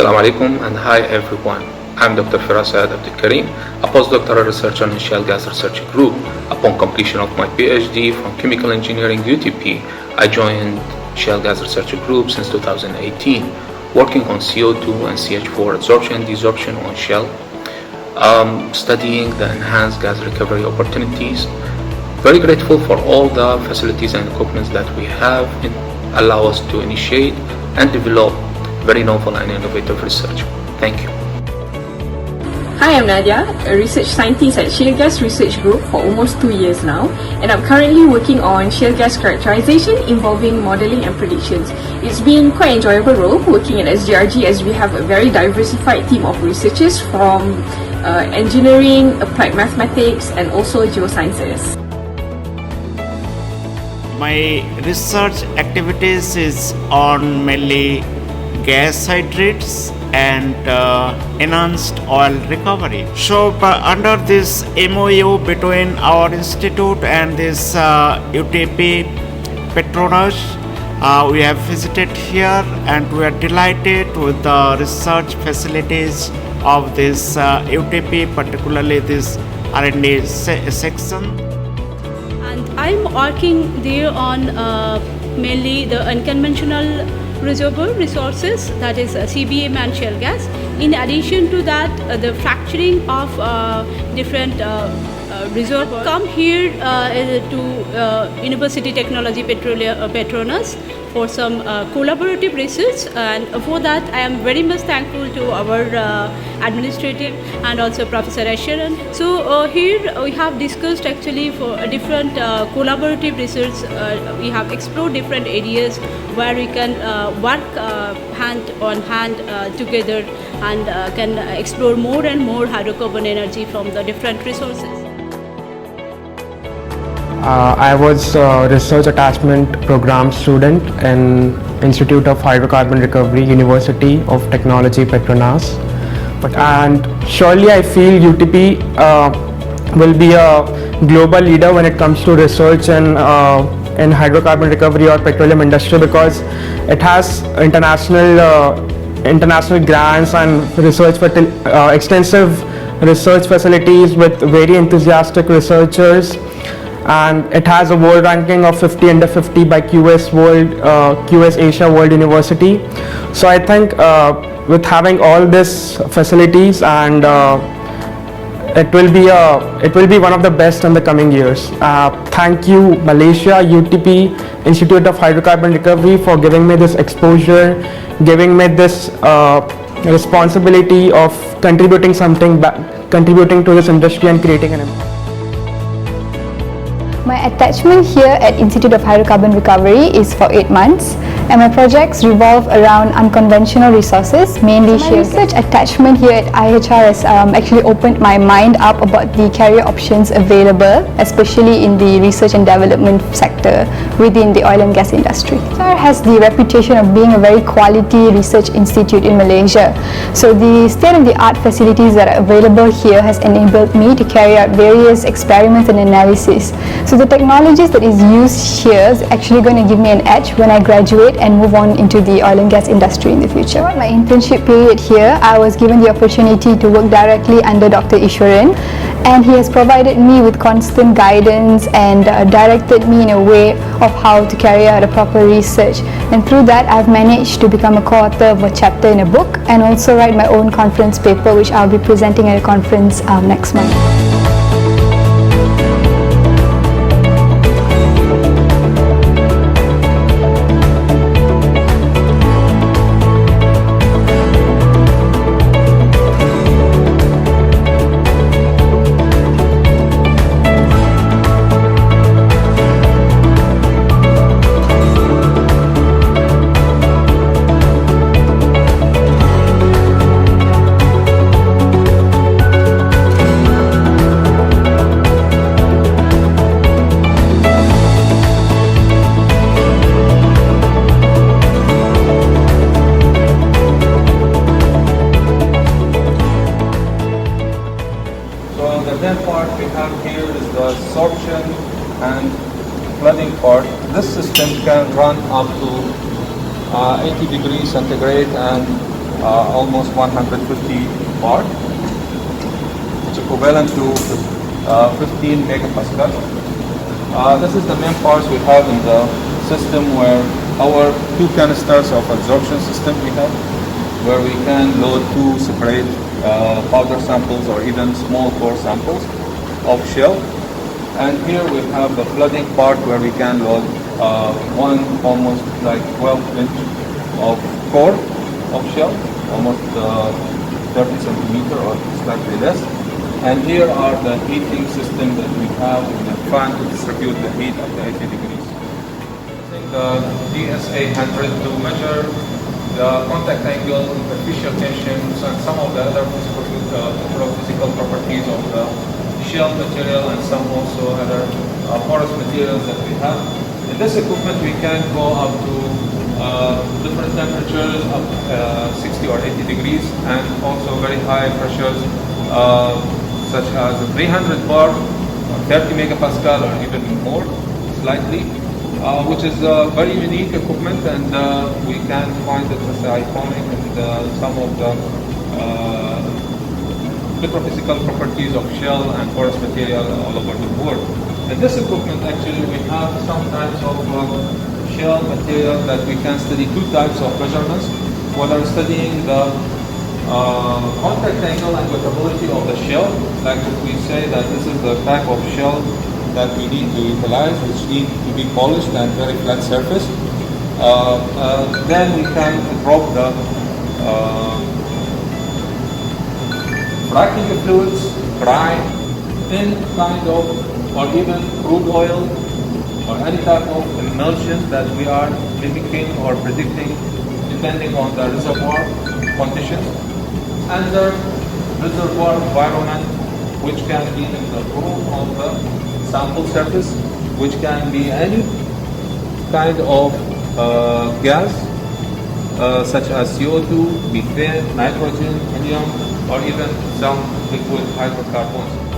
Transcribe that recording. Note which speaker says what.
Speaker 1: Assalamu alaikum and hi everyone. I'm Dr. Firas Abdul Karim, a postdoctoral researcher in Shale Gas Research Group. Upon completion of my PhD from Chemical Engineering UTP, I joined Shale Gas Research Group since 2018, working on CO2 and CH4 adsorption and desorption on shale, studying the enhanced gas recovery opportunities. Very grateful for all the facilities and equipment that we have allow us to initiate and develop very novel and innovative research. Thank you.
Speaker 2: Hi, I'm Nadia, a research scientist at Shale Gas Research Group for almost 2 years now, and I'm currently working on shale gas characterization involving modeling and predictions. It's been quite an enjoyable role working at SGRG as we have a very diversified team of researchers from engineering, applied mathematics, and also geosciences.
Speaker 3: My research activities is on mainly gas hydrates and enhanced oil recovery. So under this MOU between our institute and this UTP Petronas, we have visited here and we are delighted with the research facilities of this UTP, particularly this R&D section.
Speaker 4: And I'm working there on mainly the unconventional reservoir resources, that is CBM and shale gas. In addition to that, the fracturing of different reservoirs. Come here to University Technology Petronas for some collaborative research, and for that I am very much thankful to our administrative and also Professor Asheran. So here we have discussed actually for different collaborative research. We have explored different areas where we can work hand on hand together and can explore more and more hydrocarbon energy from the different resources.
Speaker 5: I was a research attachment program student in Institute of Hydrocarbon Recovery, University of Technology Petronas. And surely I feel UTP will be a global leader when it comes to research in hydrocarbon recovery or petroleum industry, because it has international grants and extensive research facilities with very enthusiastic researchers. And it has a world ranking of 50 under 50 by QS Asia World University. So I think with having all these facilities, and it will be one of the best in the coming years. Thank you, Malaysia, UTP, Institute of Hydrocarbon Recovery, for giving me this exposure, giving me this responsibility of contributing to this industry and creating an impact.
Speaker 6: My attachment here at Institute of Hydrocarbon Recovery is for 8 months, and my projects revolve around unconventional resources, mainly shale. My research attachment here at IHR has actually opened my mind up about the career options available, especially in the research and development sector within the oil and gas industry. IHR has the reputation of being a very quality research institute in Malaysia. So the state-of-the-art facilities that are available here has enabled me to carry out various experiments and analysis. So the technologies that is used here is actually going to give me an edge when I graduate and move on into the oil and gas industry in the future. Throughout my internship period here, I was given the opportunity to work directly under Dr. Ishwaran, and he has provided me with constant guidance and directed me in a way of how to carry out a proper research. And through that, I've managed to become a co-author of a chapter in a book and also write my own conference paper, which I'll be presenting at a conference next month.
Speaker 7: Absorption and flooding part. This system can run up to 80 degrees centigrade and almost 150 bar. It's equivalent to 15 megapascal. This is the main parts we have in the system, where our 2 canisters of absorption system we have, where we can load 2 separate powder samples or even small core samples of shell. And here we have the flooding part, where we can load one almost like 12-inch of core of shell, almost 30 centimeter or slightly less. And here are the heating system that we have in the fan to distribute the heat up to 80 degrees. Using the DSA 100 to measure the contact angle, superficial tensions, and some of the other physical properties of the shell material, and some also other porous materials that we have. In this equipment, we can go up to different temperatures, up 60 or 80 degrees, and also very high pressures, such as 300 bar, 30 megapascal, or even more, slightly, which is a very unique equipment, and we can find it as iconic in some of the physical properties of shell and porous material all over the world. In this equipment, actually, we have some types of shell material that we can study 2 types of measurements, whether studying the contact angle and wettability of the shell, like if we say that this is the type of shell that we need to utilize, which need to be polished and very flat surface, then we can drop the fracking fluids, dry, thin kind of, or even crude oil, or any type of emulsion that we are mimicking or predicting depending on the reservoir conditions, and the reservoir environment, which can be in the room of the sample surface, which can be any kind of gas, such as CO2, methane, nitrogen, helium, or even some liquid hydrocarbons.